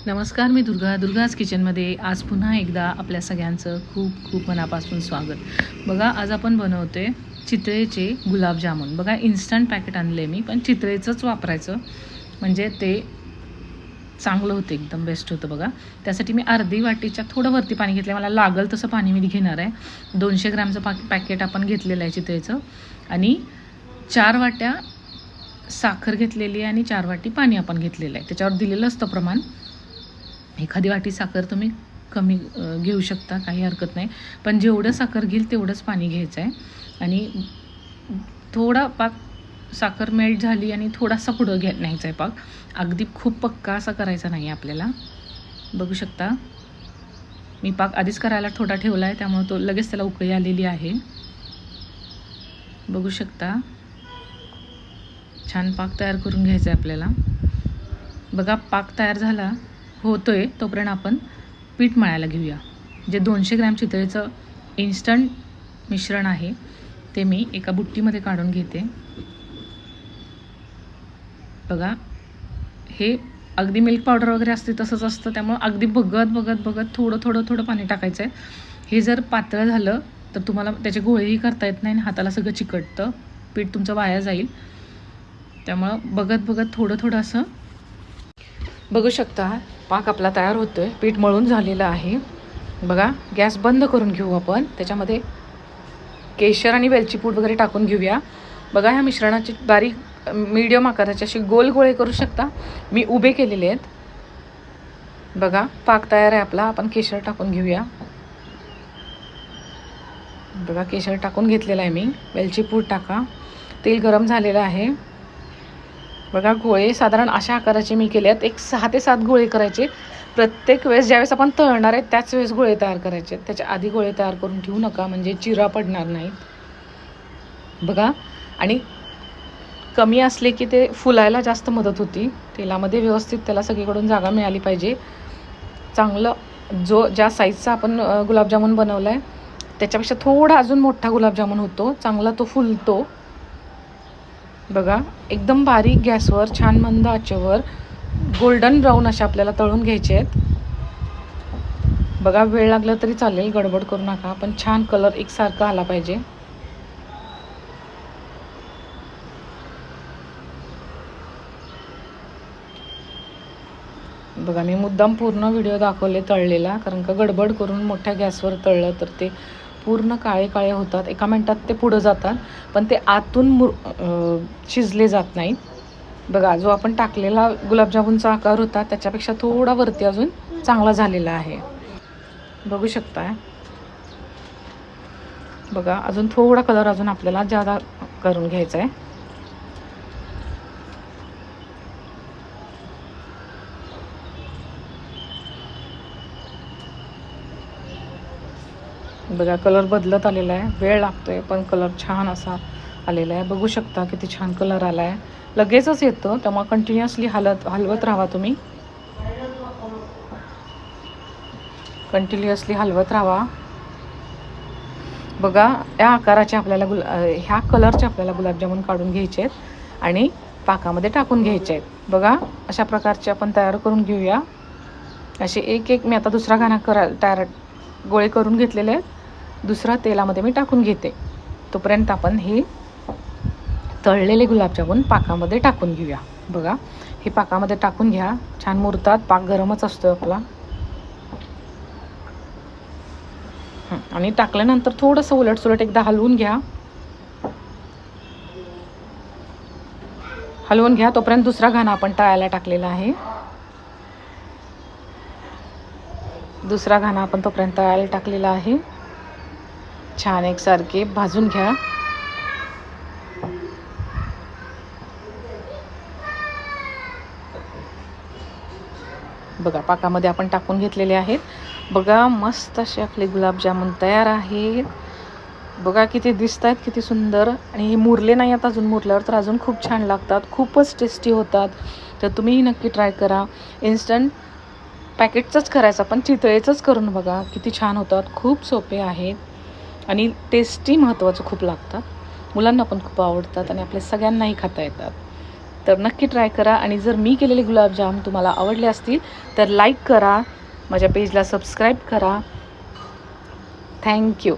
नमस्कार, मी दुर्गाज किचनमध्ये आज पुन्हा एकदा आपल्या सगळ्यांचं खूप खूप मनापासून स्वागत. बघा, आज आपण बनवतोय चितळेचे गुलाबजामुन. बघा, इन्स्टंट पॅकेट आणले मी, पण चितळेचंच वापरायचं म्हणजे ते चांगलं होतं, एकदम बेस्ट होतं. बघा, त्यासाठी मी अर्धी वाटीच्या थोडं वरती पाणी घेतलं. मला लागल तसं पाणी मी घेणार आहे. 200 ग्रॅमचं पॅकेट आपण घेतलेलं आहे चितळेचं, आणि 4 वाट्या साखर घेतलेली आहे आणि 4 वाटी पाणी आपण घेतलेलं आहे. त्याच्यावर दिलेलं असतं प्रमाण. एखादी वाटी साखर तुम्ही कमी घेऊ शकता, काही हरकत नाही, पण जेवढं साखर घेईल तेवढंच पाणी घ्यायचं आहे. आणि थोडा पाक साखर मेल्ट झाली आणि थोडासा पुढं न्यायचा आहे पाक. अगदी खूप पक्का असा करायचा नाही आपल्याला. बघू शकता, मी पाक आधीच करायला थोडा ठेवला आहे, त्यामुळे तो लगेच त्याला उकळी आलेली आहे. बघू शकता, छान पाक तयार करून घ्यायचा आहे आपल्याला. बघा, पाक तयार झाला होतोय तोपर्यंत आपण पीठ मळायला घेऊया. जे 200 ग्रॅम चितळेचं इन्स्टंट मिश्रण आहे ते मी एका बुट्टीमध्ये काढून घेते. बघा, हे अगदी मिल्क पावडर वगैरे असते तसंच असतं, त्यामुळे अगदी बघत थोडं पाणी टाकायचं आहे. हे जर पातळ झालं तर तुम्हाला त्याचे गोळेही करता येत नाही आणि हाताला सगळं चिकटतं, पीठ तुमचं वाया जाईल. त्यामुळं बघत थोडं असं. बघू शकता, पाक आपला तयार होतोय, पीठ मळून झालेलं आहे. बघा, गॅस बंद करून घेऊ आपण. त्याच्यामध्ये केशर आणि वेलची पूड वगैरे टाकून घेऊया. बघा, ह्या मिश्रणाचे बारीक मीडियम आकाराचे असे गोल गोळे करू शकता. मी उभे केलेले आहेत. बघा, पाक तयार आहे आपला. आपण केशर टाकून घेऊया. बघा, केशर टाकून घेतलेलं आहे मी. वेलची पूड टाका. तेल गरम झालेलं आहे. बघा, गोळे साधारण अशा आकाराचे मी केले आहेत. एक 6 ते 7 गोळे करायचे. प्रत्येक वेळेस ज्यावेळेस आपण तळणार आहे त्याच वेळेस गोळे तयार करायचे. त्याच्या आधी गोळे तयार करून ठेवू नका, म्हणजे चिरा पडणार नाहीत. बघा, आणि कमी असले की ते फुलायला जास्त मदत होती. तेलामध्ये व्यवस्थित त्याला सगळीकडून जागा मिळाली पाहिजे. चांगलं ज्या साईजचा आपण गुलाबजामुन बनवला आहे त्याच्यापेक्षा थोडा अजून मोठा गुलाबजामुन होतो, चांगला तो फुलतो. बघा, एकदम बारीक गॅसवर छान मंद आचेवर गोल्डन ब्राऊन असे आपल्याला तळून घ्यायचे आहेत. बघा, वेळ लागला तरी चालेल, गडबड करू नका, पण छान कलर एकसारखा आला पाहिजे. बघा, मी मुद्दाम पूर्ण व्हिडिओ दाखवले तळलेला, कारण का गडबड करून मोठ्या गॅसवर तळलं तर ते पूर्ण काळे होतात. एका मिनटात ते पुढं जातात, पण ते आतून शिजले जात नाहीत. बघा, जो आपण टाकलेला गुलाबजामुनचा आकार होता त्याच्यापेक्षा थोडा वरती अजून चांगला झालेला आहे. बघू शकता. बघा, अजून थोडा कलर अजून आपल्याला जादा करून घ्यायचा आहे. बघा, कलर बदलत आलेला आहे. वेळ लागतोय, पण कलर छान असा आलेला आहे. बघू शकता किती छान कलर आला आहे. लगेचच येतो, त्यामुळे कंटिन्युअसली हलवत राहा तुम्ही. कंटिन्युअसली हलवत राहा. बघा, या आकाराचे आपल्याला ह्या कलरचे आपल्याला गुलाबजामुन काढून घ्यायचे आहेत आणि पाकामध्ये टाकून घ्यायचे आहेत. बघा, अशा प्रकारचे आपण तयार करून घेऊया. असे एक मी आता दुसरा घाणा तयार गोळे करून घेतलेले आहेत. दुसरा तेलामध्ये मी टाकून घेते. तोपर्यंत आपण हे तळलेले गुलाबजामुन पाकामध्ये टाकून घेऊया. बघा, हे पाकामध्ये टाकून घ्या. छान मुरतात, पाक गरमच असतो आपला. आणि टाकल्यानंतर थोडंसं उलटसुलट एकदा हलवून घ्या. तोपर्यंत दुसरा घाणा आपण तळायला टाकलेला आहे. दुसरा घाणा आपण तोपर्यंत तळायला टाकलेला आहे. छान एकसारखे भाजून घ्या. बघा, पाकामध्ये आपण टाकून घेतलेले आहेत. बघा, मस्त असे आपले गुलाबजामुन तयार आहेत. बघा, किती दिसत आहेत, किती सुंदर. आणि हे मुरले नाही आहेत अजून. मुरल्यावर तर अजून खूप छान लागतात, खूपच टेस्टी होतात. तर तुम्हीही नक्की ट्राय करा. इन्स्टंट पॅकेटचंच करायचं, पण चितळेचंच करून बघा, किती छान होतात. खूप सोपे आहेत आणि टेस्टी महत्त्वाचं खूप लागतात. मुलांना पण खूप आवडतात आणि आपल्या सगळ्यांनाही खाता येतात. तर नक्की ट्राय करा. आणि जर मी केलेले गुलाबजाम तुम्हाला आवडले असतील तर लाईक करा, माझ्या पेजला सबस्क्राईब करा. थँक्यू.